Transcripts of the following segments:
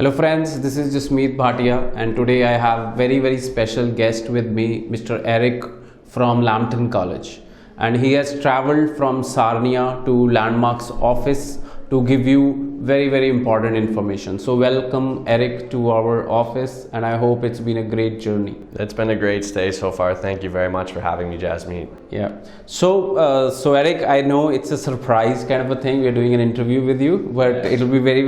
Hello friends, this is Jasmeet Bhatia and today I have very special guest with me, Mr. Eric from Lambton College, and he has traveled from Sarnia to Landmark's office to give you very important information. So welcome Eric to our office, and I hope it's been a great journey. It's been a great stay so far. Thank you very much for having me, Jasmeet. Yeah. So Eric, I know it's a surprise kind of a thing. We're doing an interview with you, but it'll be very,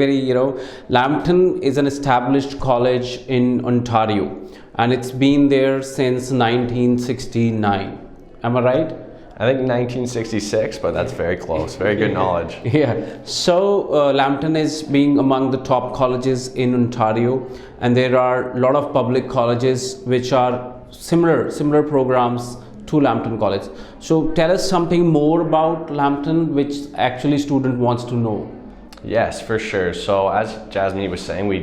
Lambton is an established college in Ontario, and it's been there since 1969. Am I right? I think 1966, but that's very close. Very good knowledge. Yeah. So Lambton is being among the top colleges in Ontario, and there are a lot of public colleges which are similar programs to Lambton College. So tell us something more about Lambton, which actually student wants to know. Yes, for sure. So as Jasmeet was saying, we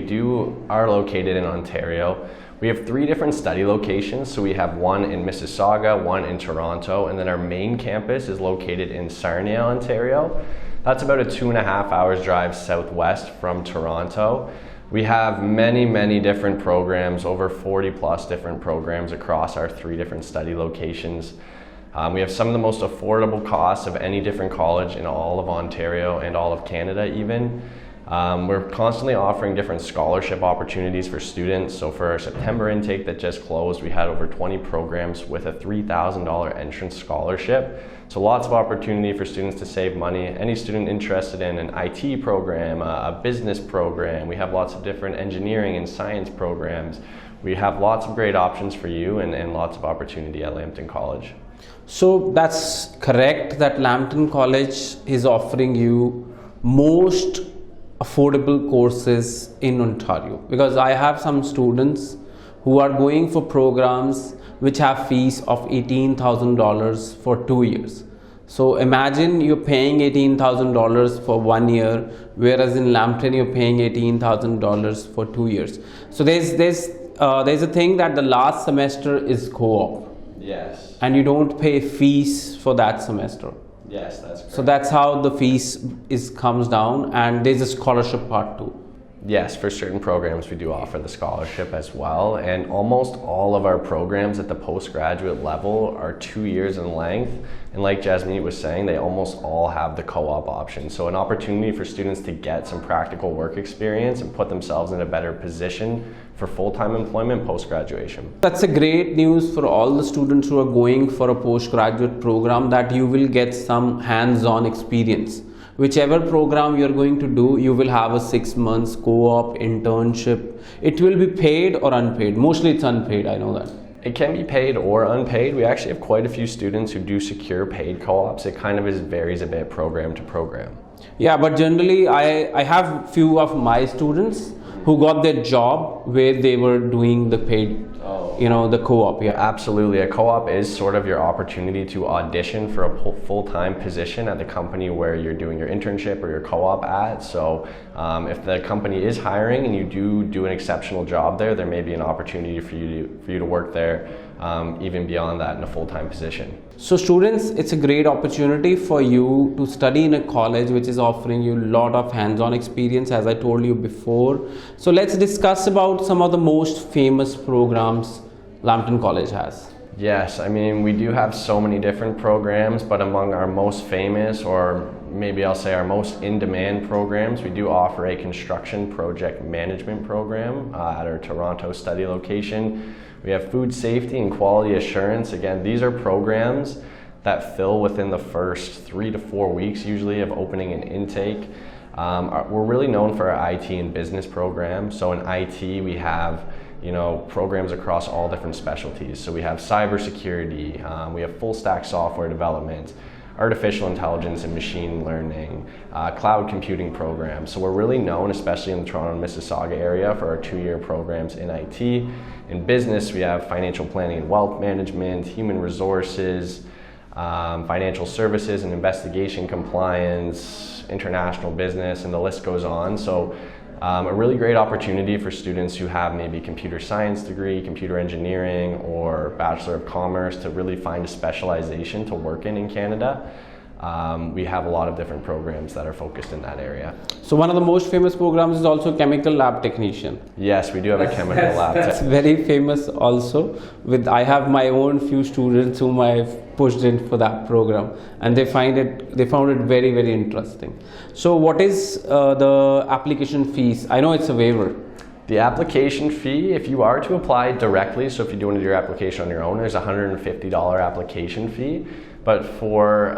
are located in Ontario. We have 3 different study locations. So we have one in Mississauga, one in Toronto, and then our main campus is located in Sarnia, Ontario. That's about a 2.5 hours drive southwest from Toronto. We have many different programs, over 40 plus different programs across our 3 different study locations. We have some of the most affordable costs of any different college in all of Ontario and all of Canada even. We're constantly offering different scholarship opportunities for students. So for our September intake that just closed, we had over 20 programs with a $3,000 entrance scholarship. So lots of opportunity for students to save money. Any student interested in an IT program, a business program, we have lots of different engineering and science programs. We have lots of great options for you and lots of opportunity at Lambton College. So that's correct that Lambton College is offering you most affordable courses in Ontario, because I have some students who are going for programs which have fees of $18,000 for 2 years. So imagine you're paying $18,000 for 1 year, whereas in Lambton you're paying $18,000 for 2 years. So there's a thing that the last semester is co-op. Yes. And you don't pay fees for that semester. Yes, that's correct. So that's how the fees comes down, and there's a scholarship part too. Yes, for certain programs we do offer the scholarship as well, and almost all of our programs at the postgraduate level are 2 years in length, and like Jasmeet was saying, they almost all have the co-op option. So an opportunity for students to get some practical work experience and put themselves in a better position for full-time employment post-graduation. That's a great news for all the students who are going for a postgraduate program, that you will get some hands-on experience. Whichever program you're going to do, you will have a 6 months co-op internship. It will be paid or unpaid. Mostly it's unpaid, I know that. It can be paid or unpaid. We actually have quite a few students who do secure paid co-ops. It kind of varies a bit program to program. Yeah, but generally I have few of my students who got their job where they were doing the paid, the co-op. Yeah, absolutely. A co-op is sort of your opportunity to audition for a full-time position at the company where you're doing your internship or your co-op at. So if the company is hiring and you do an exceptional job there may be an opportunity for you to work there even beyond that in a full-time position. So students, it's a great opportunity for you to study in a college which is offering you a lot of hands-on experience, as I told you before. So let's discuss about some of the most famous programs Lambton College has. Yes, I mean, we do have so many different programs, but among our most famous, or maybe I'll say our most in-demand programs, we do offer a construction project management program at our Toronto study location. We have food safety and quality assurance. Again, these are programs that fill within the first 3 to 4 weeks usually of opening an intake. We're really known for our IT and business programs. So in IT, we have programs across all different specialties. So we have cybersecurity, we have full stack software development, artificial intelligence and machine learning, cloud computing programs. So we're really known, especially in the Toronto and Mississauga area, for our 2-year programs in IT. In business, we have financial planning and wealth management, human resources, financial services and investigation compliance, international business, and the list goes on. So a really great opportunity for students who have maybe computer science degree, computer engineering, or Bachelor of Commerce to really find a specialization to work in Canada. We have a lot of different programs that are focused in that area. So one of the most famous programs is also chemical lab technician. Yes, we do have a chemical lab. That's very famous also. I have my own few students whom I've pushed in for that program, and they found it very, very interesting. So what is the application fees? I know it's a waiver. The application fee, if you are to apply directly, so if you do want to do your application on your own, there's a $150 application fee. But for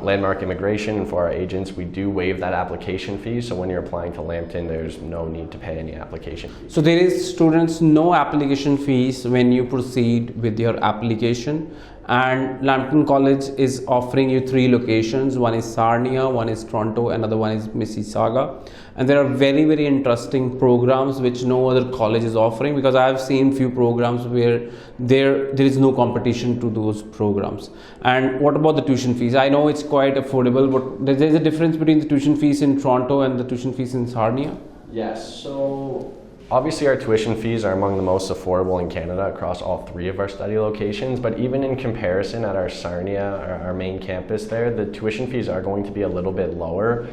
Landmark Immigration and for our agents, we do waive that application fee. So when you're applying to Lambton, there's no need to pay any application fee. So there is, students, no application fees when you proceed with your application. And Lambton College is offering you 3 locations. One is Sarnia, one is Toronto, another one is Mississauga. And there are very, very interesting programs which no other college is offering, because I have seen few programs where there is no competition to those programs. And what about the tuition fees? I know it's quite affordable, but there's a difference between the tuition fees in Toronto and the tuition fees in Sarnia? Yes, so obviously our tuition fees are among the most affordable in Canada across all 3 of our study locations, but even in comparison at our Sarnia, our main campus there, the tuition fees are going to be a little bit lower.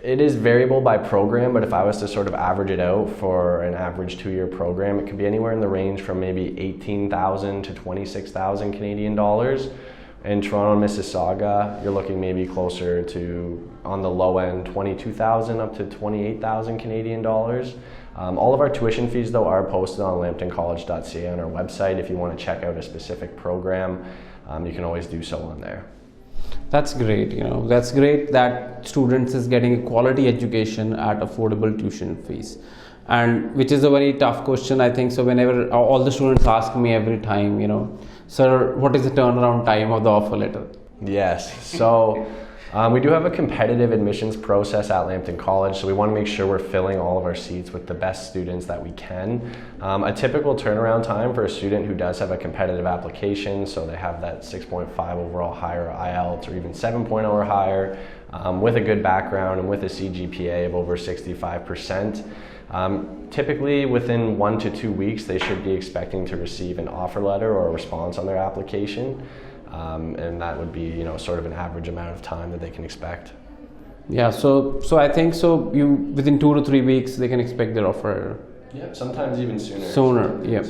It is variable by program, but if I was to sort of average it out for an average 2-year program, it could be anywhere in the range from maybe 18,000 to 26,000 Canadian dollars. In Toronto and Mississauga, you're looking maybe closer to, on the low end, 22,000 up to 28,000 Canadian dollars. All of our tuition fees, though, are posted on lambtoncollege.ca on our website. If you want to check out a specific program, you can always do so on there. That's great, that's great that students is getting a quality education at affordable tuition fees. And which is a very tough question, I think. So whenever all the students ask me every time, sir, what is the turnaround time of the offer letter? Yes, so we do have a competitive admissions process at Lambton College, so we want to make sure we're filling all of our seats with the best students that we can. A typical turnaround time for a student who does have a competitive application, so they have that 6.5 overall higher IELTS or even 7.0 or higher, with a good background and with a CGPA of over 65%. Typically within 1 to 2 weeks, they should be expecting to receive an offer letter or a response on their application. And that would be, sort of an average amount of time that they can expect. Yeah, so I think within 2 to 3 weeks they can expect their offer. Yeah, sometimes even sooner. Yeah.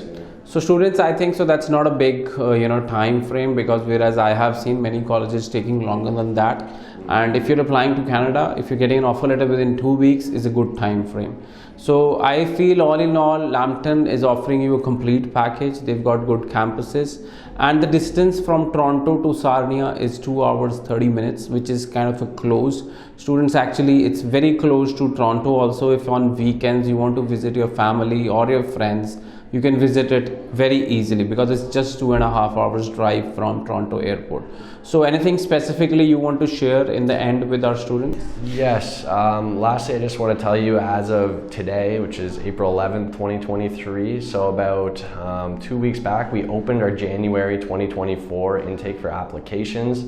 So students, I think that's not a big time frame, because whereas I have seen many colleges taking longer than that. And if you're applying to Canada, if you're getting an offer letter within 2 weeks, is a good time frame. So I feel all in all, Lambton is offering you a complete package. They've got good campuses, and the distance from Toronto to Sarnia is 2 hours 30 minutes, which is kind of a close. Students, actually, it's very close to Toronto also. If on weekends you want to visit your family or your friends, you can visit it very easily, because it's just 2.5 hours drive from Toronto airport. So anything specifically you want to share in the end with our students? Yes, lastly, I just want to tell you, as of today, which is April 11th, 2023, so about 2 weeks back, we opened our January 2024 intake for applications.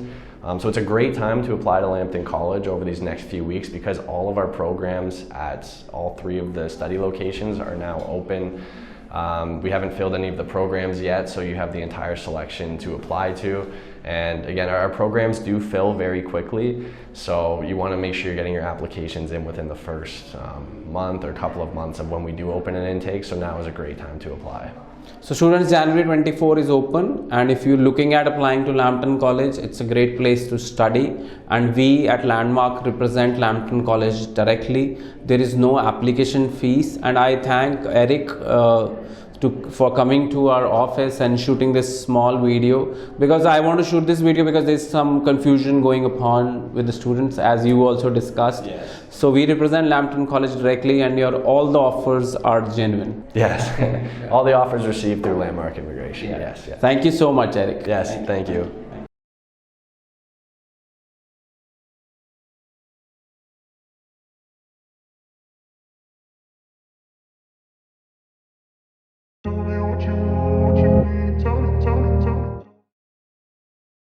So it's a great time to apply to Lambton College over these next few weeks, because all of our programs at all 3 of the study locations are now open. We haven't filled any of the programs yet, so you have the entire selection to apply to. And again, our programs do fill very quickly, so you want to make sure you're getting your applications in within the first month or couple of months of when we do open an intake, so now is a great time to apply. So students, January 24 is open, and if you're looking at applying to Lambton College, it's a great place to study, and we at Landmark represent Lambton College directly. There is no application fees, and I thank Eric for coming to our office and shooting this small video, because I want to shoot this video because there's some confusion going upon with the students, as you also discussed. Yes. So we represent Lambton College directly, and all the offers are genuine. Yes, all the offers received through Landmark Immigration. Yeah. Yes. Thank you so much, Eric. Yes, thank you.